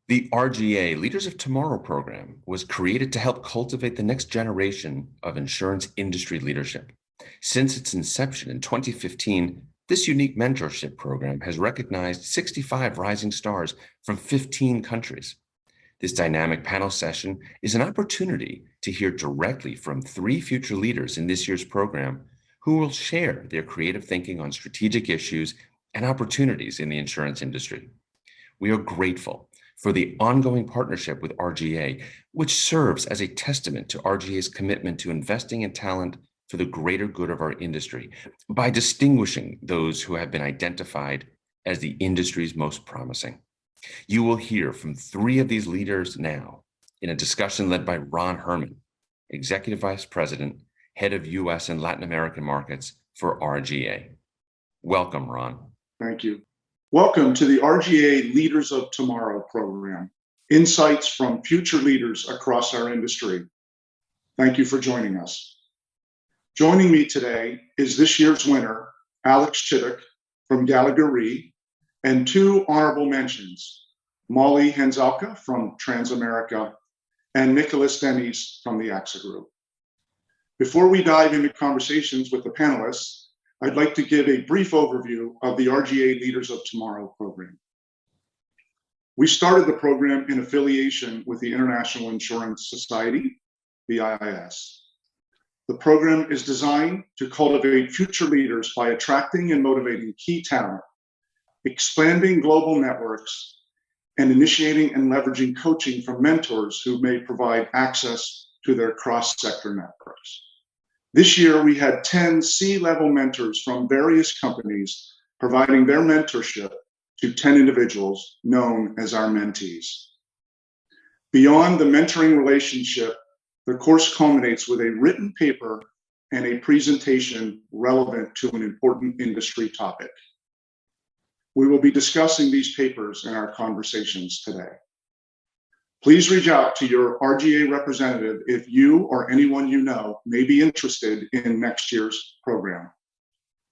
The RGA Leaders of Tomorrow program was created to help cultivate the next generation of insurance industry leadership. Since its inception in 2015, this unique mentorship program has recognized 65 rising stars from 15 countries. This dynamic panel session is an opportunity to hear directly from 3 future leaders in this year's program who will share their creative thinking on strategic issues and opportunities in the insurance industry. We are grateful for the ongoing partnership with RGA, which serves as a testament to RGA's commitment to investing in talent for the greater good of our industry by distinguishing those who have been identified as the industry's most promising. You will hear from 3 of these leaders now in a discussion led by Ron Herman, Executive Vice President, Head of U.S. and Latin American Markets for RGA. Welcome, Ron. Thank you. Welcome to the RGA Leaders of Tomorrow program, insights from future leaders across our industry. Thank you for joining us. Joining me today is this year's winner, Alex Chittick from Gallagher Re, and 2 honorable mentions, Molly Henzalka from Transamerica and Nicholas Dennis from the AXA Group. Before we dive into conversations with the panelists, I'd like to give a brief overview of the RGA Leaders of Tomorrow program. We started the program in affiliation with the International Insurance Society, the IIS. The program is designed to cultivate future leaders by attracting and motivating key talent, expanding global networks, and initiating and leveraging coaching from mentors who may provide access to their cross-sector networks. This year, we had 10 C-level mentors from various companies providing their mentorship to 10 individuals known as our mentees. Beyond the mentoring relationship, the course culminates with a written paper and a presentation relevant to an important industry topic. We will be discussing these papers in our conversations today. Please reach out to your RGA representative if you or anyone you know may be interested in next year's program.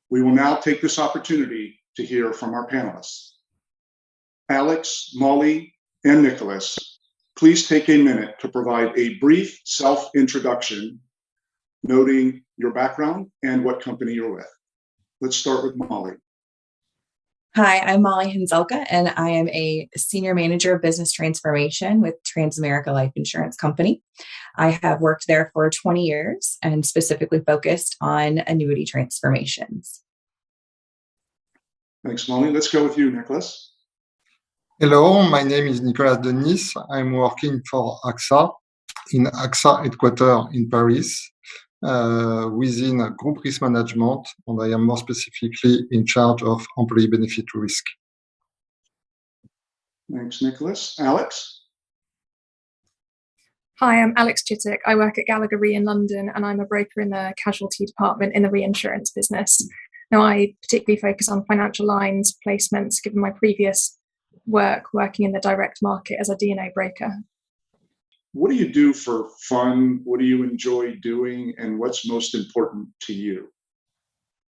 We will now take this opportunity to hear from our panelists. Alex, Molly, and Nicholas, please take a minute to provide a brief self-introduction, noting your background and what company you're with. Let's start with Molly. Hi, I'm Molly Henzalka, and I am a Senior Manager of Business Transformation with Transamerica Life Insurance Company. I have worked there for 20 years and specifically focused on annuity transformations. Thanks, Molly. Let's go with you, Nicholas. Hello, my name is Nicolas Denis. I'm working for AXA in AXA headquarters in Paris. Within group risk management, and I am more specifically in charge of employee benefit risk. Thanks, Nicholas. Alex? Hi, I'm Alex Chittick. I work at Gallagher Re in London, and I'm a broker in the casualty department in the reinsurance business. Now, I particularly focus on financial lines placements, given my previous work working in the direct market as a D&O broker. What do you do for fun? What do you enjoy doing? And what's most important to you?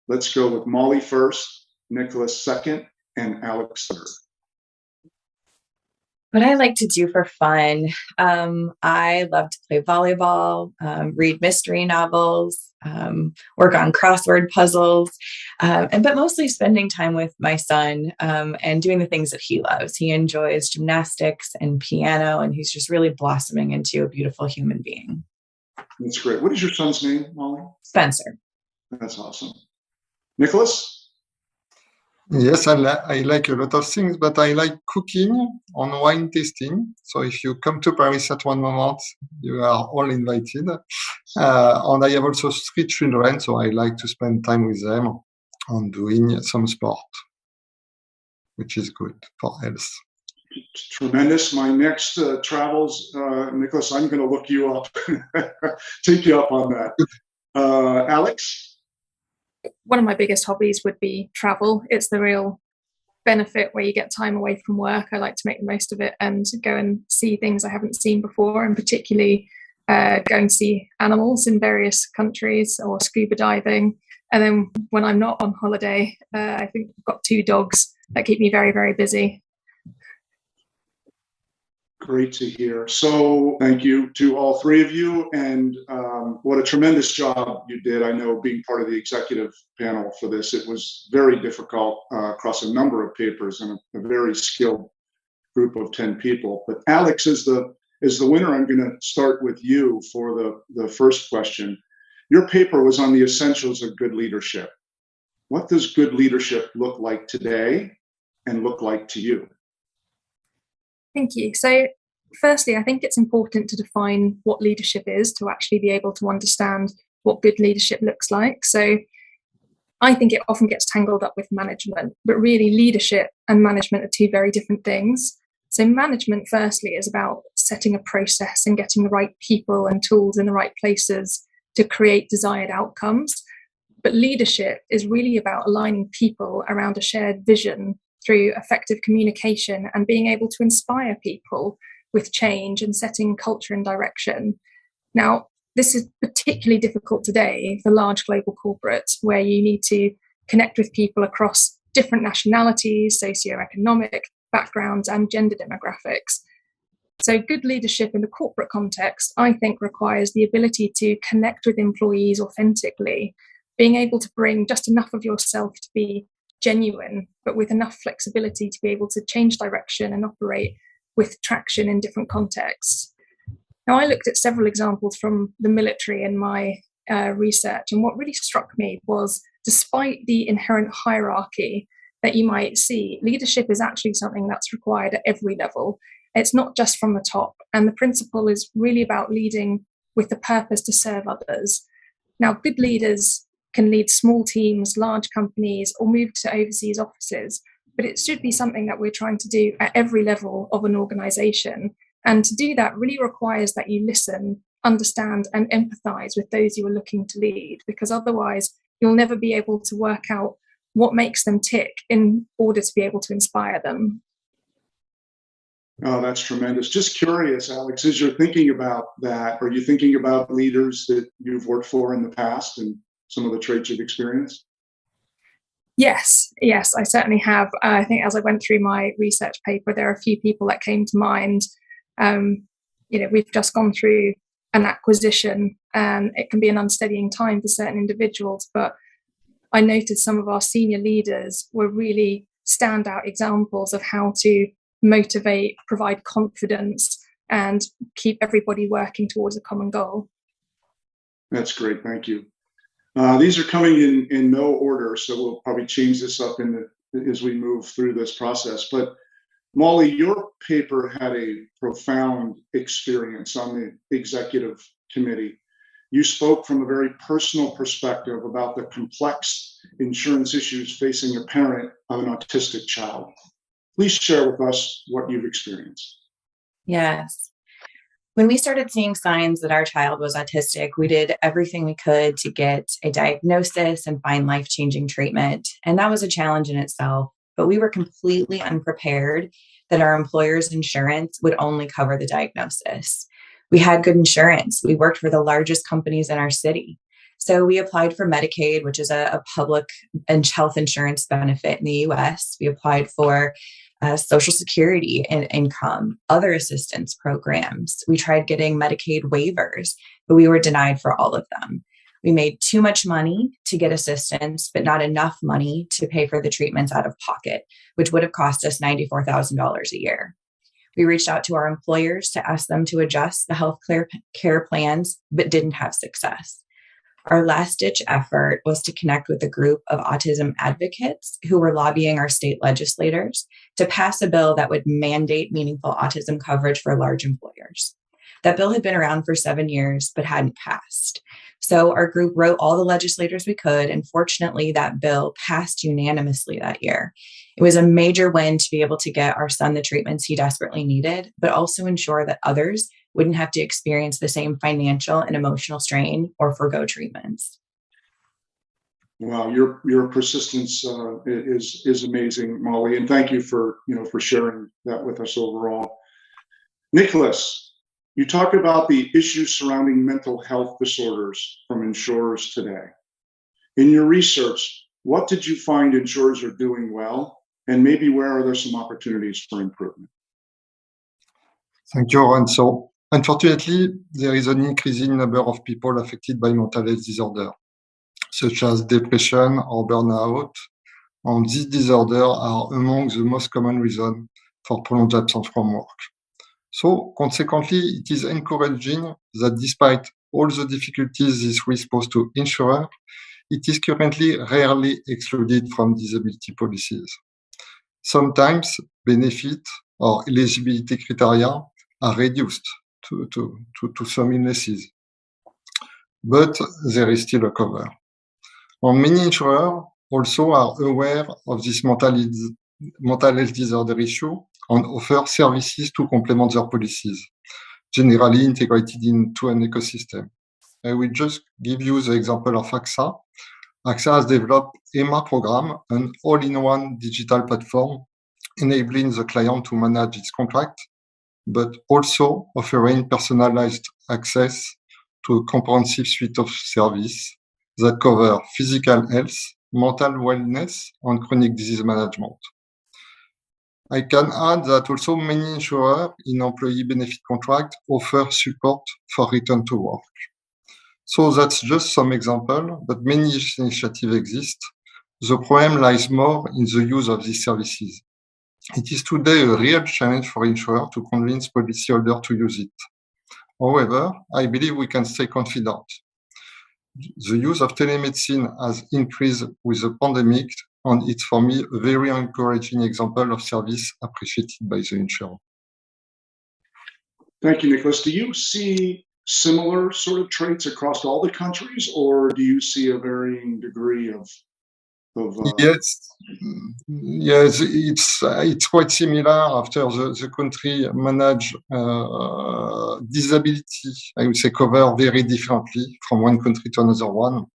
Let's go with Molly first, Nicholas second, and Alex third. What I like to do for fun, I love to play volleyball, read mystery novels, work on crossword puzzles, but mostly spending time with my son and doing the things that he loves. He enjoys gymnastics and piano, and he's just really blossoming into a beautiful human being. That's great. What is your son's name, Molly? Spencer. That's awesome. Nicholas? Yes, I like a lot of things, but I like cooking and wine tasting. So if you come to Paris at one moment, you are all invited. And I have also 3 children, so I like to spend time with them and doing some sport, which is good for health. Tremendous. My next travels, Nicholas, I'm going to look you up, take you up on that. Alex? One of my biggest hobbies would be travel. It's the real benefit where you get time away from work. I like to make the most of it and go and see things I haven't seen before, and particularly go and see animals in various countries or scuba diving. And then when I'm not on holiday, I think I've got 2 dogs that keep me very, very busy. Great to hear. So thank you to all three of you, and what a tremendous job you did. I know being part of the executive panel for this, it was very difficult across a number of papers and a very skilled group of 10 people. But Alex is the winner. I'm going to start with you for the first question. Your paper was on the essentials of good leadership. What does good leadership look like today and look like to you? Thank you. So firstly, I think it's important to define what leadership is to actually be able to understand what good leadership looks like. So I think it often gets tangled up with management, but really leadership and management are two very different things. So management, firstly, is about setting a process and getting the right people and tools in the right places to create desired outcomes. But leadership is really about aligning people around a shared vision through effective communication and being able to inspire people with change and setting culture and direction. Now, this is particularly difficult today for large global corporates where you need to connect with people across different nationalities, socioeconomic backgrounds, and gender demographics. So good leadership in the corporate context, I think, requires the ability to connect with employees authentically, being able to bring just enough of yourself to be genuine, but with enough flexibility to be able to change direction and operate with traction in different contexts. Now, I looked at several examples from the military in my research, and what really struck me was, despite the inherent hierarchy that you might see, leadership is actually something that's required at every level. It's not just from the top, and the principle is really about leading with the purpose to serve others. Now, good leaders can lead small teams, large companies, or move to overseas offices, but it should be something that we're trying to do at every level of an organization. And to do that really requires that you listen, understand, and empathize with those you are looking to lead, because otherwise you'll never be able to work out what makes them tick in order to be able to inspire them. Oh, that's tremendous. Just curious, Alex, as you're thinking about that, are you thinking about leaders that you've worked for in the past and some of the traits you've experienced? Yes, I certainly have. I think as I went through my research paper, there are a few people that came to mind. We've just gone through an acquisition, and it can be an unsteadying time for certain individuals, but I noted some of our senior leaders were really standout examples of how to motivate, provide confidence, and keep everybody working towards a common goal. That's great. Thank you. These are coming in no order, so we'll probably change this up as we move through this process. But Molly, your paper had a profound experience on the executive committee. You spoke from a very personal perspective about the complex insurance issues facing a parent of an autistic child. Please share with us what you've experienced. Yes. When we started seeing signs that our child was autistic, we did everything we could to get a diagnosis and find life-changing treatment. And that was a challenge in itself. But we were completely unprepared that our employer's insurance would only cover the diagnosis. We had good insurance. We worked for the largest companies in our city. So we applied for Medicaid, which is a public and health insurance benefit in the US. We applied for Social Security and income, other assistance programs. We tried getting Medicaid waivers, but we were denied for all of them. We made too much money to get assistance, but not enough money to pay for the treatments out of pocket, which would have cost us $94,000 a year. We reached out to our employers to ask them to adjust the health care plans, but didn't have success. Our last-ditch effort was to connect with a group of autism advocates who were lobbying our state legislators to pass a bill that would mandate meaningful autism coverage for large employers. That bill had been around for 7 years, but hadn't passed. So our group wrote all the legislators we could, and fortunately, that bill passed unanimously that year. It was a major win to be able to get our son the treatments he desperately needed, but also ensure that others wouldn't have to experience the same financial and emotional strain or forgo treatments. Wow, your persistence is amazing, Molly, and thank you for sharing that with us overall. Nicholas, you talk about the issues surrounding mental health disorders from insurers today. In your research, what did you find insurers are doing well, and maybe where are there some opportunities for improvement? Thank you, Ron. So, unfortunately, there is an increasing number of people affected by mental health disorder, such as depression or burnout. And these disorders are among the most common reasons for prolonged absence from work. So, consequently, it is encouraging that despite all the difficulties this risk poses to insurers, it is currently rarely excluded from disability policies. Sometimes benefit or eligibility criteria are reduced to some illnesses, but there is still a cover. And many insurers also are aware of this mental health disorder issue and offer services to complement their policies, generally integrated into an ecosystem. I will just give you the example of AXA. AXA has developed EMA program, an all-in-one digital platform enabling the client to manage its contract, but also offering personalized access to a comprehensive suite of services that cover physical health, mental wellness, and chronic disease management. I can add that also many insurers in employee benefit contract offer support for return to work. So that's just some example, but many initiatives exist. The problem lies more in the use of these services. It is today a real challenge for insurers to convince policyholders to use it. However, I believe we can stay confident. The use of telemedicine has increased with the pandemic, and it's for me a very encouraging example of service appreciated by the insurer. Thank you, Nicholas. Do you see similar sort of traits across all the countries, or do you see a varying degree of Yes, it's quite similar after the country manage disability, I would say, cover very differently from one country to another one.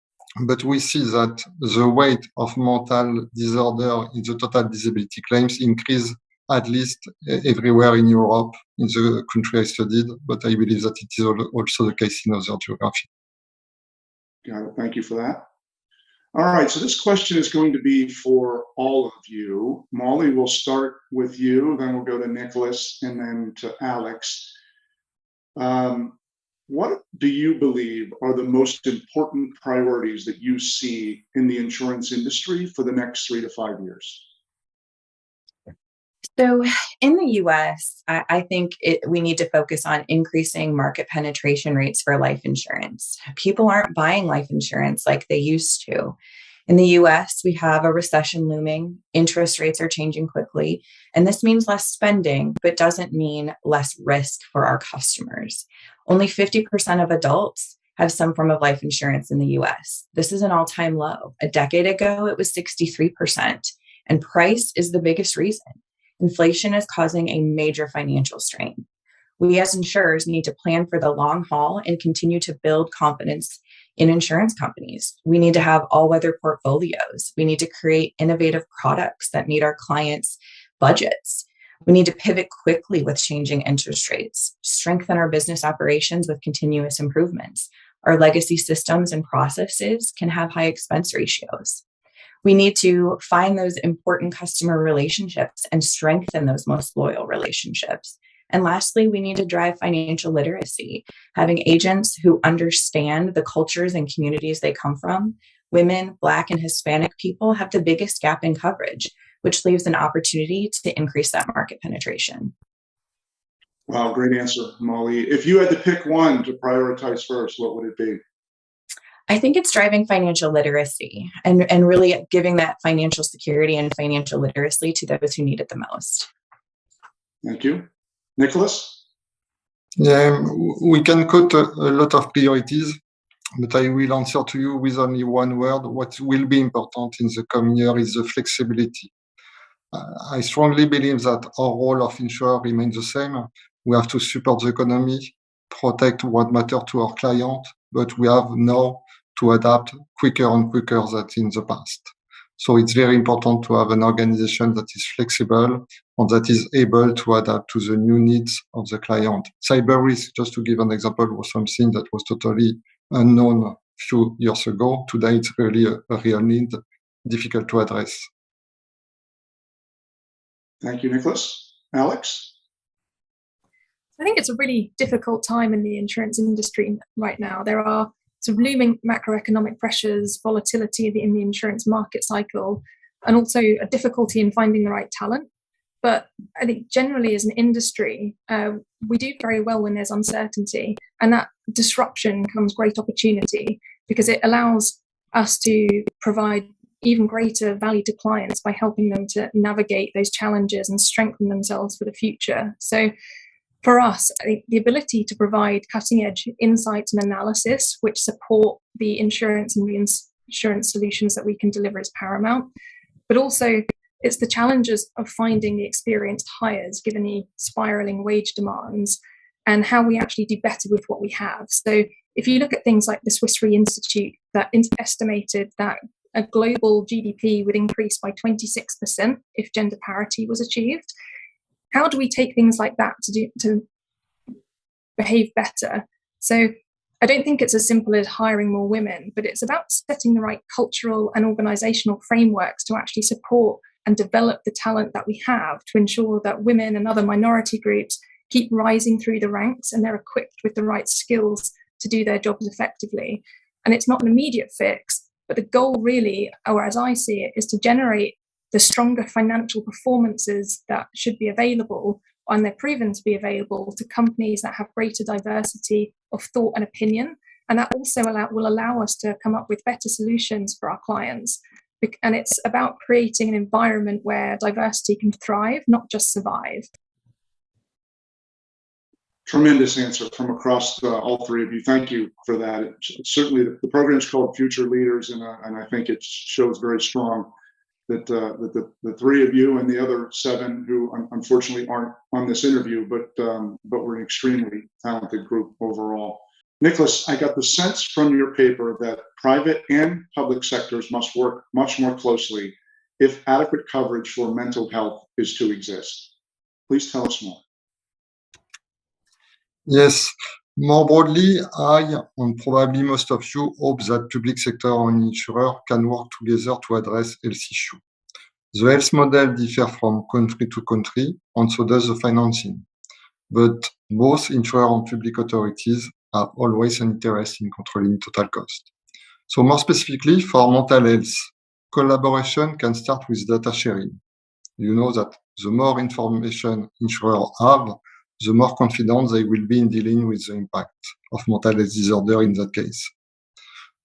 But we see that the weight of mental disorder in the total disability claims increase at least everywhere in Europe, in the country I studied, but I believe that it is also the case in other geographies. Got it. Thank you for that. All right, so this question is going to be for all of you. Molly, we'll start with you, then we'll go to Nicholas, and then to Alex. What do you believe are the most important priorities that you see in the insurance industry for the next 3 to 5 years? So in the US, I think we need to focus on increasing market penetration rates for life insurance. People aren't buying life insurance like they used to. In the US, we have a recession looming, interest rates are changing quickly, and this means less spending, but doesn't mean less risk for our customers. Only 50% of adults have some form of life insurance in the US. This is an all-time low. A decade ago, it was 63%, and price is the biggest reason. Inflation is causing a major financial strain. We as insurers need to plan for the long haul and continue to build confidence in insurance companies. We need to have all-weather portfolios. We need to create innovative products that meet our clients' budgets. We need to pivot quickly with changing interest rates, strengthen our business operations with continuous improvements. Our legacy systems and processes can have high expense ratios. We need to find those important customer relationships and strengthen those most loyal relationships. And lastly, we need to drive financial literacy, having agents who understand the cultures and communities they come from. Women, Black, and Hispanic people have the biggest gap in coverage, which leaves an opportunity to increase that market penetration. Wow, great answer, Molly. If you had to pick one to prioritize first, what would it be? I think it's driving financial literacy and really giving that financial security and financial literacy to those who need it the most. Thank you. Nicholas? Yeah, we can quote a lot of priorities, but I will answer to you with only one word. What will be important in the coming year is the flexibility. I strongly believe that our role of insurer remains the same. We have to support the economy, protect what matters to our client, but we have now to adapt quicker and quicker than in the past. So it's very important to have an organization that is flexible and that is able to adapt to the new needs of the client. Cyber risk, just to give an example, was something that was totally unknown a few years ago. Today, it's really a real need, difficult to address. Thank you, Nicholas. Alex? I think it's a really difficult time in the insurance industry right now. There are sort of looming macroeconomic pressures, volatility in the insurance market cycle, and also a difficulty in finding the right talent. But I think generally as an industry, we do very well when there's uncertainty, and that disruption comes great opportunity because it allows us to provide even greater value to clients by helping them to navigate those challenges and strengthen themselves for the future. So for us, I think the ability to provide cutting edge insights and analysis which support the insurance and reinsurance solutions that we can deliver is paramount. But also, it's the challenges of finding the experienced hires given the spiraling wage demands and how we actually do better with what we have. So if you look at things like the Swiss Re Institute that estimated that a global GDP would increase by 26% if gender parity was achieved, how do we take things like that to behave better? So I don't think it's as simple as hiring more women, but it's about setting the right cultural and organizational frameworks to actually support and develop the talent that we have to ensure that women and other minority groups keep rising through the ranks and they're equipped with the right skills to do their jobs effectively. And it's not an immediate fix, but the goal really, or as I see it, is to generate the stronger financial performances that should be available, and they're proven to be available to companies that have greater diversity of thought and opinion. And that also will allow us to come up with better solutions for our clients. And it's about creating an environment where diversity can thrive, not just survive. Tremendous answer from across all three of you. Thank you for that. Certainly, the program is called Future Leaders, and I think it shows very strong that the three of you and the other 7 who unfortunately aren't on this interview, but we're an extremely talented group overall. Nicholas, I got the sense from your paper that private and public sectors must work much more closely if adequate coverage for mental health is to exist. Please tell us more. Yes, more broadly, I and probably most of you hope that public sector and insurer can work together to address health issues. The health model differs from country to country, and so does the financing. But both insurer and public authorities have always an interest in controlling total cost. So more specifically, for mental health, collaboration can start with data sharing. You know that the more information insurers have, the more confident they will be in dealing with the impact of mental health disorder in that case.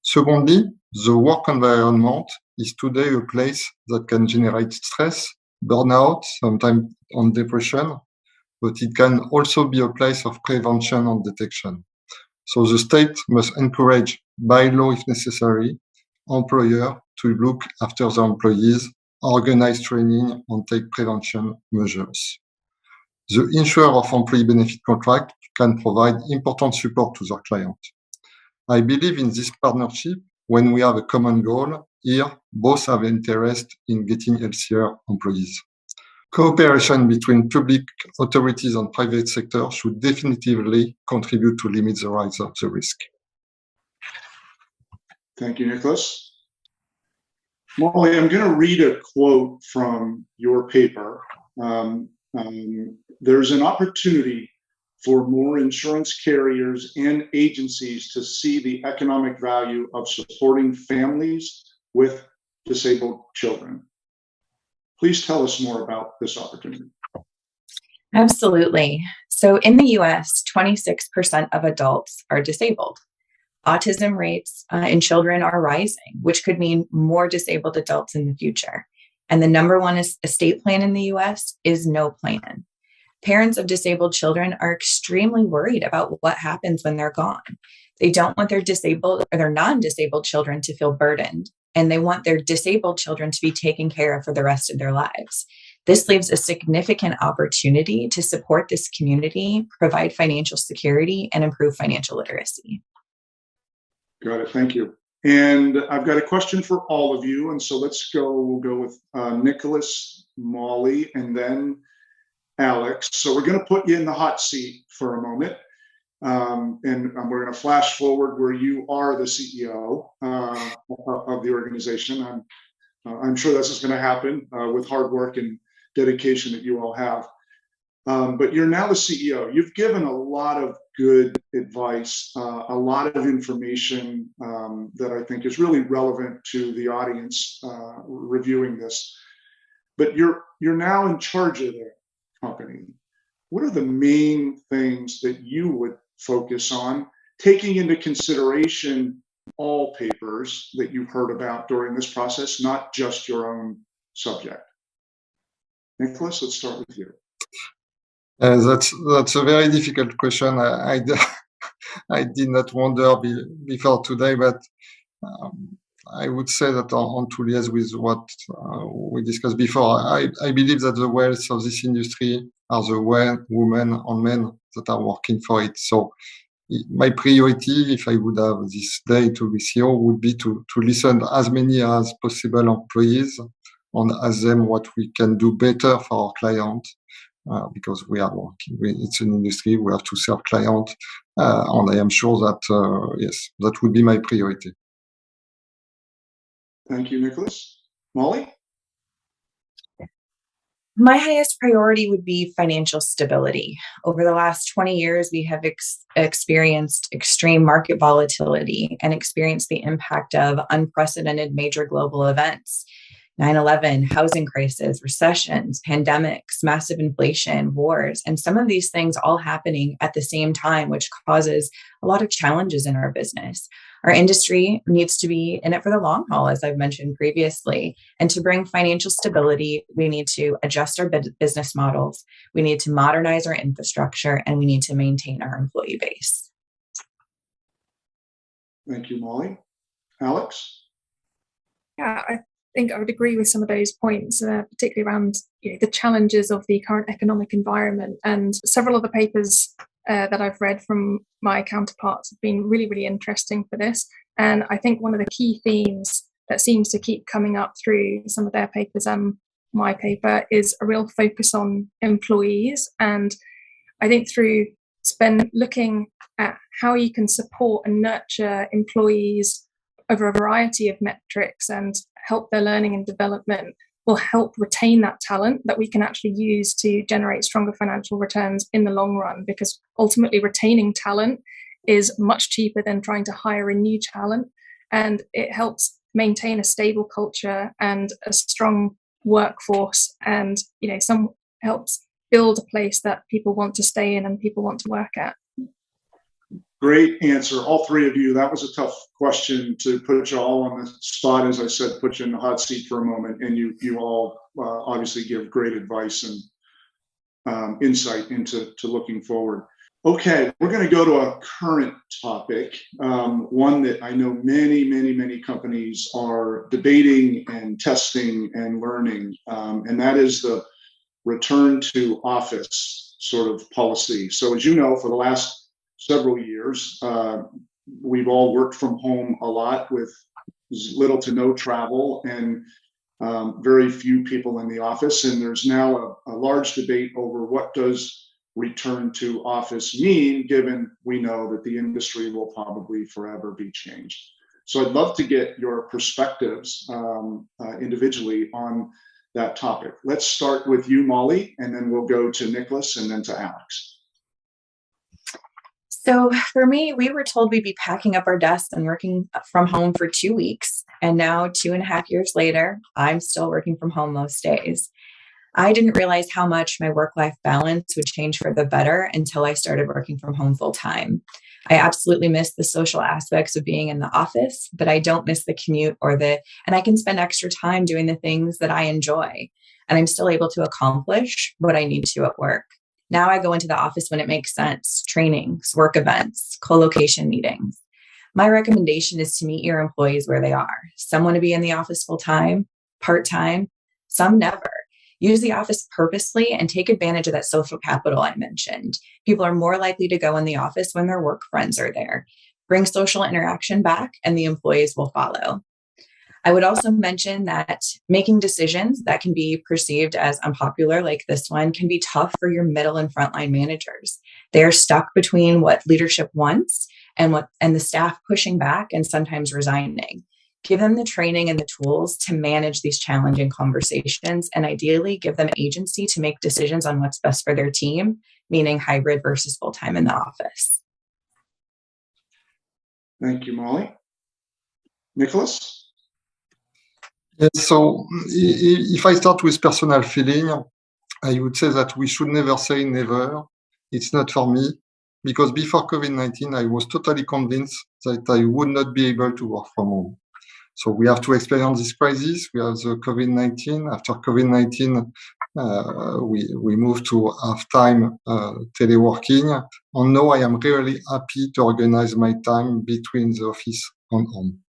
Secondly, the work environment is today a place that can generate stress, burnout, sometimes on depression, but it can also be a place of prevention and detection. So the state must encourage, by law if necessary, employer to look after their employees, organize training, and take prevention measures. The insurer of employee benefit contract can provide important support to their client. I believe in this partnership when we have a common goal. Here, both have interest in getting healthier employees. Cooperation between public authorities and private sector should definitively contribute to limit the rise of the risk. Thank you, Nicholas. Molly, I'm going to read a quote from your paper. There's an opportunity for more insurance carriers and agencies to see the economic value of supporting families with disabled children. Please tell us more about this opportunity. Absolutely. So in the US, 26% of adults are disabled. Autism rates in children are rising, which could mean more disabled adults in the future. And the number one estate plan in the US is no plan. Parents of disabled children are extremely worried about what happens when they're gone. They don't want their disabled or their non-disabled children to feel burdened, and they want their disabled children to be taken care of for the rest of their lives. This leaves a significant opportunity to support this community, provide financial security, and improve financial literacy. Got it. Thank you. And I've got a question for all of you. And so we'll go with Nicholas, Molly, and then Alex. So we're going to put you in the hot seat for a moment. And we're going to flash forward where you are the CEO of the organization. I'm sure this is going to happen with hard work and dedication that you all have. but you're now the CEO. You've given a lot of good advice, a lot of information that I think is really relevant to the audience reviewing this. But you're now in charge of the company. What are the main things that you would focus on, taking into consideration all papers that you've heard about during this process, not just your own subject? Nicholas, let's start with you. That's a very difficult question. I did not wonder before today, but I would say that on to liaise with what we discussed before, I believe that the wealth of this industry are the women and men that are working for it. So my priority, if I would have this day to be CEO, would be to listen to as many as possible employees and ask them what we can do better for our client. Because we are working, it's an industry, we have to serve clients, and I am sure that, yes, that would be my priority. Thank you, Nicholas. Molly? My highest priority would be financial stability. Over the last 20 years, we have experienced extreme market volatility and experienced the impact of unprecedented major global events. 9/11, housing crisis, recessions, pandemics, massive inflation, wars, and some of these things all happening at the same time, which causes a lot of challenges in our business. Our industry needs to be in it for the long haul, as I've mentioned previously. And to bring financial stability, we need to adjust our business models, we need to modernize our infrastructure, and we need to maintain our employee base. Thank you, Molly. Alex? Yeah, I think I would agree with some of those points, particularly around the challenges of the current economic environment. And several of the papers that I've read from my counterparts have been really, really interesting for this. And I think one of the key themes that seems to keep coming up through some of their papers and my paper is a real focus on employees. And I think through looking at how you can support and nurture employees over a variety of metrics and help their learning and development will help retain that talent that we can actually use to generate stronger financial returns in the long run, because ultimately retaining talent is much cheaper than trying to hire a new talent, and it helps maintain a stable culture and a strong workforce, and some helps build a place that people want to stay in and people want to work at. Great answer, all three of you. That was a tough question to put you all on the spot, as I said, put you in the hot seat for a moment, and you all obviously give great advice and insight into looking forward. Okay, we're going to go to a current topic, one that I know many companies are debating and testing and learning, and that is the return to office sort of policy. So as you know, for the last several years, we've all worked from home a lot with little to no travel and very few people in the office. And there's now a large debate over what does return to office mean, given we know that the industry will probably forever be changed. So I'd love to get your perspectives individually on that topic. Let's start with you, Molly, and then we'll go to Nicholas and then to Alex. So for me, we were told we'd be packing up our desks and working from home for 2 weeks. And now 2.5 years later, I'm still working from home most days. I didn't realize how much my work-life balance would change for the better until I started working from home full time. I absolutely miss the social aspects of being in the office, but I don't miss the commute and I can spend extra time doing the things that I enjoy. And I'm still able to accomplish what I need to at work. Now I go into the office when it makes sense, trainings, work events, co-location meetings. My recommendation is to meet your employees where they are. Some want to be in the office full time, part time, some never. Use the office purposely and take advantage of that social capital I mentioned. People are more likely to go in the office when their work friends are there. Bring social interaction back and the employees will follow. I would also mention that making decisions that can be perceived as unpopular, like this one, can be tough for your middle and frontline managers. They are stuck between what leadership wants and the staff pushing back and sometimes resigning. Give them the training and the tools to manage these challenging conversations, and ideally give them agency to make decisions on what's best for their team, meaning hybrid versus full-time in the office. Thank you, Molly. Nicholas? Yes, so if I start with personal feeling, I would say that we should never say never. It's not for me, because before COVID-19, I was totally convinced that I would not be able to work from home. So we have to experience this crisis. We have the COVID-19. After COVID-19, we moved to half-time teleworking. And now I am really happy to organize my time between the office and home,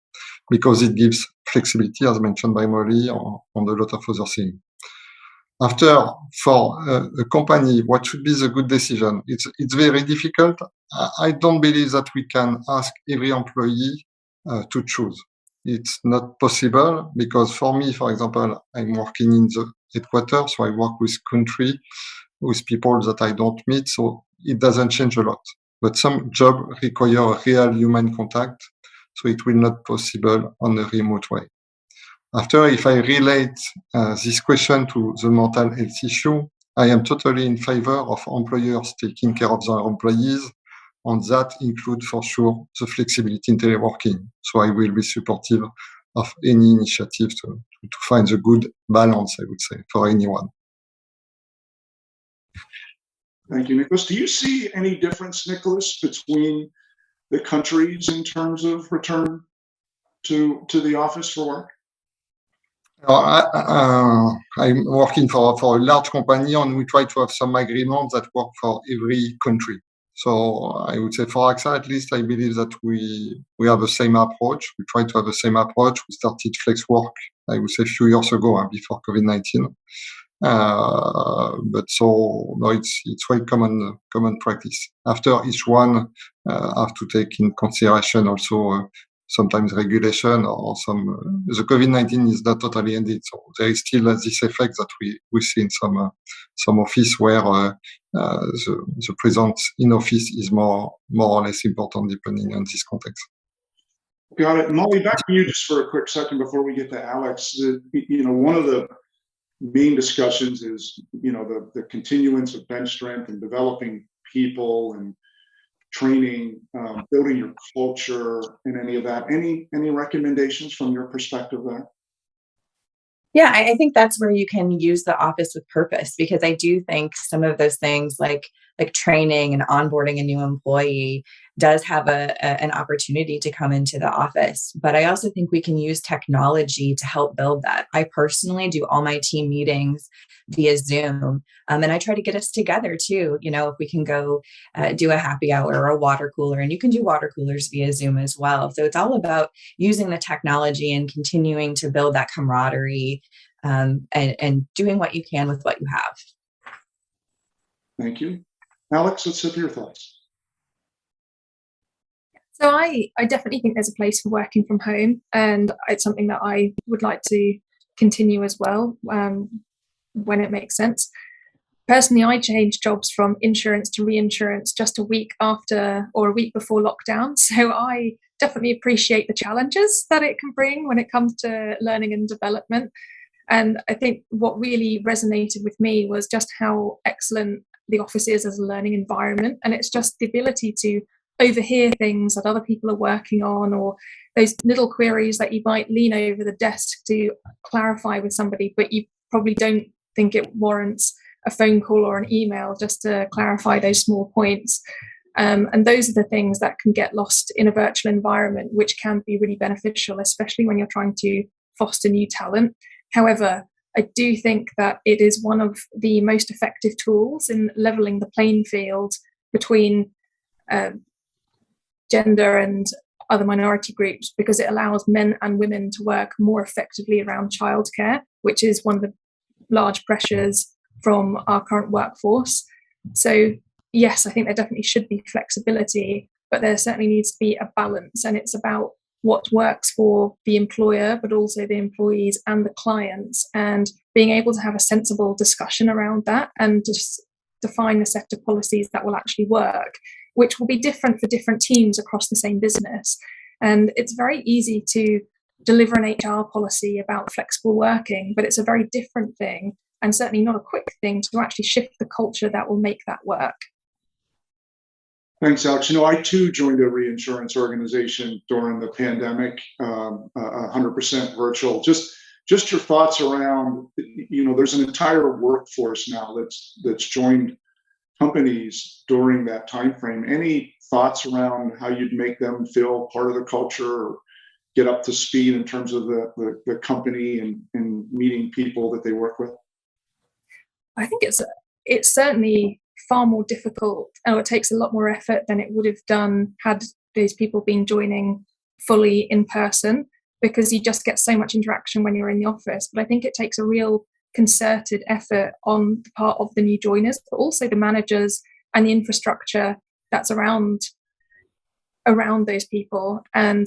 because it gives flexibility, as mentioned by Molly, on a lot of other things. After, for a company, what should be the good decision? It's very difficult. I don't believe that we can ask every employee to choose. It's not possible, because for me, for example, I'm working in the headquarters, so I work with country, with people that I don't meet, so it doesn't change a lot. But some jobs require a real human contact, so it will not possible on a remote way. After, if I relate this question to the mental health issue, I am totally in favor of employers taking care of their employees, and that includes for sure the flexibility in teleworking. So I will be supportive of any initiative to find the good balance, I would say, for anyone. Thank you, Nicholas. Do you see any difference, Nicholas, between the countries in terms of return to the office for work? I'm working for a large company, and we try to have some agreements that work for every country. So I would say for AXA, at least, I believe that we have the same approach. We try to have the same approach. We started flex work, I would say, a few years ago, before COVID-19. But so no, it's very common practice. After, each one have to take in consideration also sometimes regulation or some. The COVID-19 is not totally ended, so there is still this effect that we see in some office where the presence in office is more or less important depending on this context. Got it. Molly, back to you just for a quick second before we get to Alex. One of the main discussions is, the continuance of bench strength and developing people and training, building your culture and any of that. Any recommendations from your perspective there? Yeah, I think that's where you can use the office with purpose, because I do think some of those things like training and onboarding a new employee does have an opportunity to come into the office. But I also think we can use technology to help build that. I personally do all my team meetings via Zoom. And I try to get us together too. If we can go do a happy hour or a water cooler, and you can do water coolers via Zoom as well. So it's all about using the technology and continuing to build that camaraderie and doing what you can with what you have. Thank you. Alex, let's have your thoughts. So I definitely think there's a place for working from home, and it's something that I would like to continue as well when it makes sense. Personally, I changed jobs from insurance to reinsurance just a week after or a week before lockdown. So I definitely appreciate the challenges that it can bring when it comes to learning and development. And I think what really resonated with me was just how excellent the office is as a learning environment. And it's just the ability to overhear things that other people are working on, or those little queries that you might lean over the desk to clarify with somebody, but you probably don't think it warrants a phone call or an email just to clarify those small points. And those are the things that can get lost in a virtual environment, which can be really beneficial, especially when you're trying to foster new talent. However, I do think that it is one of the most effective tools in leveling the playing field between gender and other minority groups, because it allows men and women to work more effectively around childcare, which is one of the large pressures from our current workforce. So yes, I think there definitely should be flexibility, but there certainly needs to be a balance, and it's about what works for the employer, but also the employees and the clients, and being able to have a sensible discussion around that and just define a set of policies that will actually work, which will be different for different teams across the same business. And it's very easy to deliver an HR policy about flexible working, but it's a very different thing, and certainly not a quick thing, to actually shift the culture that will make that work. Thanks, Alex. I too joined a reinsurance organization during the pandemic, 100% virtual. Just your thoughts around, there's an entire workforce now that's joined companies during that time frame. Any thoughts around how you'd make them feel part of the culture, or get up to speed in terms of the company and meeting people that they work with? I think it's certainly far more difficult, and it takes a lot more effort than it would have done had these people been joining fully in person, because you just get so much interaction when you're in the office. But I think it takes a real concerted effort on the part of the new joiners, but also the managers and the infrastructure that's around those people, and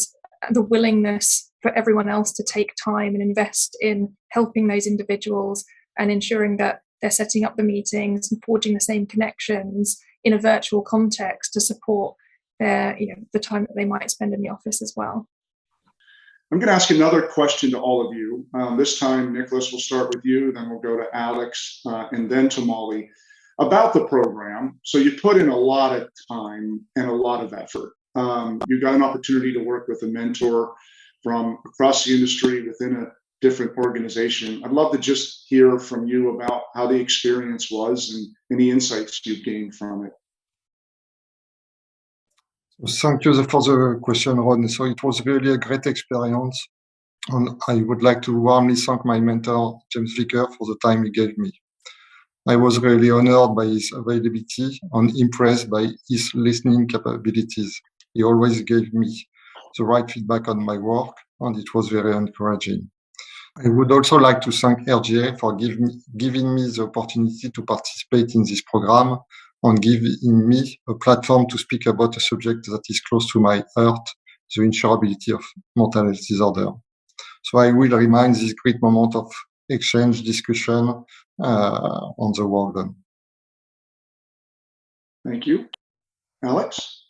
the willingness for everyone else to take time and invest in helping those individuals and ensuring that they're setting up the meetings and forging the same connections in a virtual context to support their, the time that they might spend in the office as well. I'm going to ask another question to all of you. This time, Nicholas, we'll start with you, then we'll go to Alex, and then to Molly, about the program. So you put in a lot of time and a lot of effort. You got an opportunity to work with a mentor from across the industry within a different organization. I'd love to just hear from you about how the experience was and any insights you gained from it. Thank you for the question, Ron. So it was really a great experience. And I would like to warmly thank my mentor, James Vicker, for the time he gave me. I was really honored by his availability and impressed by his listening capabilities. He always gave me the right feedback on my work, and it was very encouraging. I would also like to thank RGA for giving me the opportunity to participate in this program and giving me a platform to speak about a subject that is close to my heart, the insurability of mental health disorder. So I will remind this great moment of exchange, discussion on the work done. Thank you. Alex?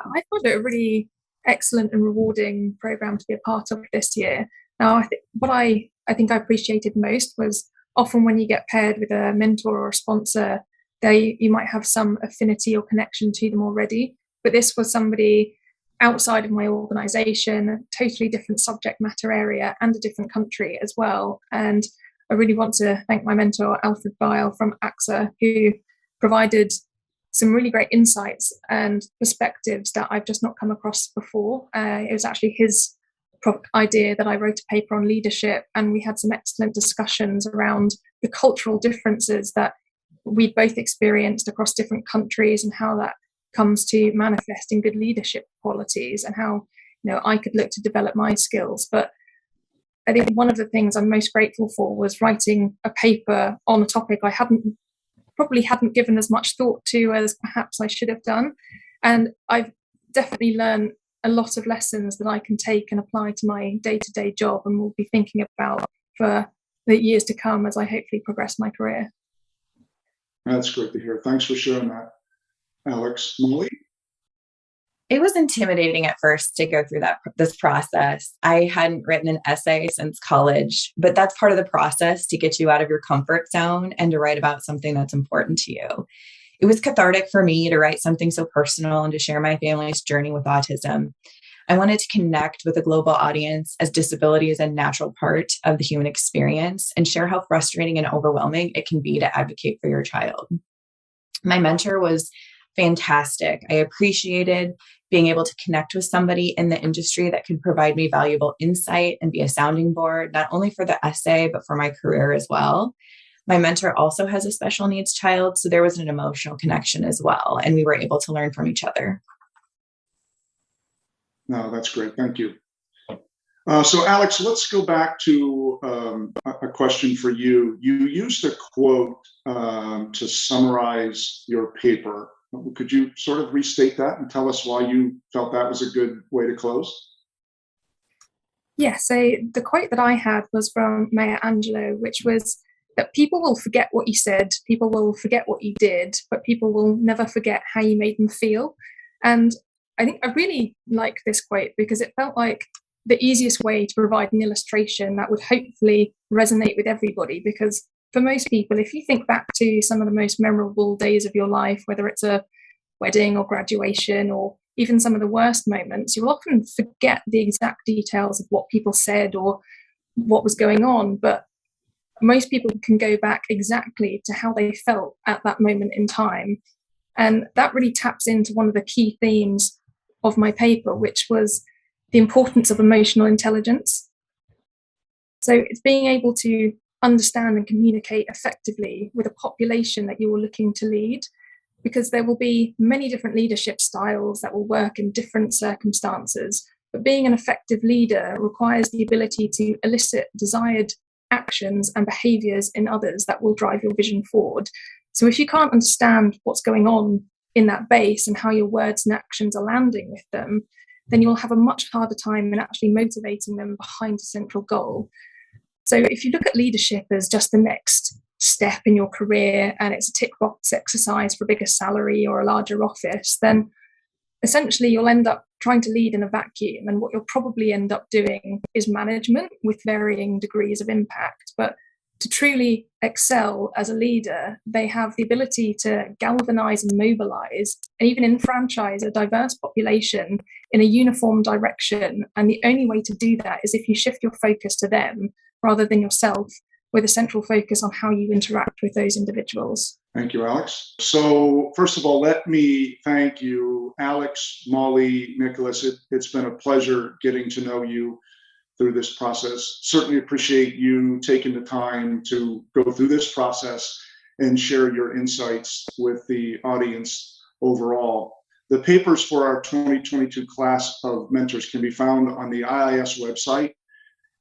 I found it a really excellent and rewarding program to be a part of this year. Now, what I think I appreciated most was often when you get paired with a mentor or a sponsor, you might have some affinity or connection to them already. But this was somebody outside of my organization, a totally different subject matter area and a different country as well. And I really want to thank my mentor, Alfred Weil from AXA, who provided some really great insights and perspectives that I've just not come across before. It was actually his idea that I wrote a paper on leadership, and we had some excellent discussions around the cultural differences that we'd both experienced across different countries and how that comes to manifest in good leadership qualities, and how I could look to develop my skills. But I think one of the things I'm most grateful for was writing a paper on a topic I probably hadn't given as much thought to as perhaps I should have done. And I've definitely learned a lot of lessons that I can take and apply to my day-to-day job, and will be thinking about for the years to come as I hopefully progress my career. That's great to hear. Thanks for sharing that, Alex. Molly? It was intimidating at first to go through this process. I hadn't written an essay since college, but that's part of the process to get you out of your comfort zone and to write about something that's important to you. It was cathartic for me to write something so personal and to share my family's journey with autism. I wanted to connect with a global audience, as disability is a natural part of the human experience, and share how frustrating and overwhelming it can be to advocate for your child. My mentor was fantastic. I appreciated being able to connect with somebody in the industry that could provide me valuable insight and be a sounding board, not only for the essay, but for my career as well. My mentor also has a special needs child, so there was an emotional connection as well, and we were able to learn from each other. No, that's great. Thank you. So Alex, let's go back to a question for you. You used a quote to summarize your paper. Could you sort of restate that and tell us why you felt that was a good way to close? Yeah, so the quote that I had was from Maya Angelou, which was that people will forget what you said, people will forget what you did, but people will never forget how you made them feel. And I think I really like this quote because it felt like the easiest way to provide an illustration that would hopefully resonate with everybody, because for most people, if you think back to some of the most memorable days of your life, whether it's a wedding or graduation or even some of the worst moments, you'll often forget the exact details of what people said or what was going on. But most people can go back exactly to how they felt at that moment in time. And that really taps into one of the key themes of my paper, which was the importance of emotional intelligence. So it's being able to understand and communicate effectively with a population that you are looking to lead, because there will be many different leadership styles that will work in different circumstances. But being an effective leader requires the ability to elicit desired actions and behaviors in others that will drive your vision forward. So if you can't understand what's going on in that base and how your words and actions are landing with them, then you'll have a much harder time in actually motivating them behind a central goal. So if you look at leadership as just the next step in your career and it's a tick box exercise for a bigger salary or a larger office, then essentially you'll end up trying to lead in a vacuum. And what you'll probably end up doing is management with varying degrees of impact. But to truly excel as a leader, they have the ability to galvanize and mobilize and even enfranchise a diverse population in a uniform direction. And the only way to do that is if you shift your focus to them rather than yourself, with a central focus on how you interact with those individuals. Thank you, Alex. So first of all, let me thank you, Alex, Molly, Nicholas. It's been a pleasure getting to know you through this process. Certainly appreciate you taking the time to go through this process and share your insights with the audience overall. The papers for our 2022 class of mentors can be found on the IIS website,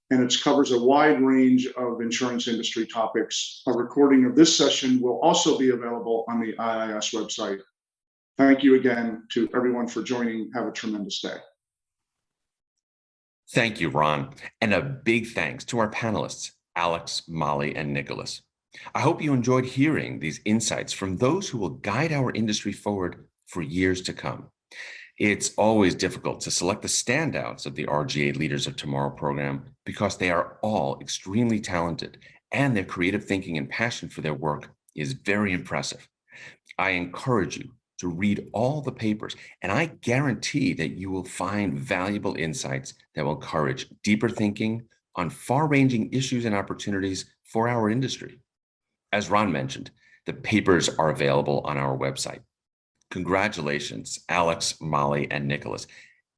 and it covers a wide range of insurance industry topics. A recording of this session will also be available on the IIS website. Thank you again to everyone for joining. Have a tremendous day. Thank you, Ron. And a big thanks to our panelists, Alex, Molly, and Nicholas. I hope you enjoyed hearing these insights from those who will guide our industry forward for years to come. It's always difficult to select the standouts of the RGA Leaders of Tomorrow program because they are all extremely talented and their creative thinking and passion for their work is very impressive. I encourage you to read all the papers, and I guarantee that you will find valuable insights that will encourage deeper thinking on far-ranging issues and opportunities for our industry. As Ron mentioned, the papers are available on our website. Congratulations, Alex, Molly, and Nicholas,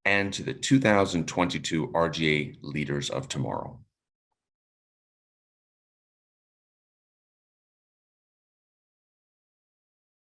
and to the 2022 RGA Leaders of Tomorrow.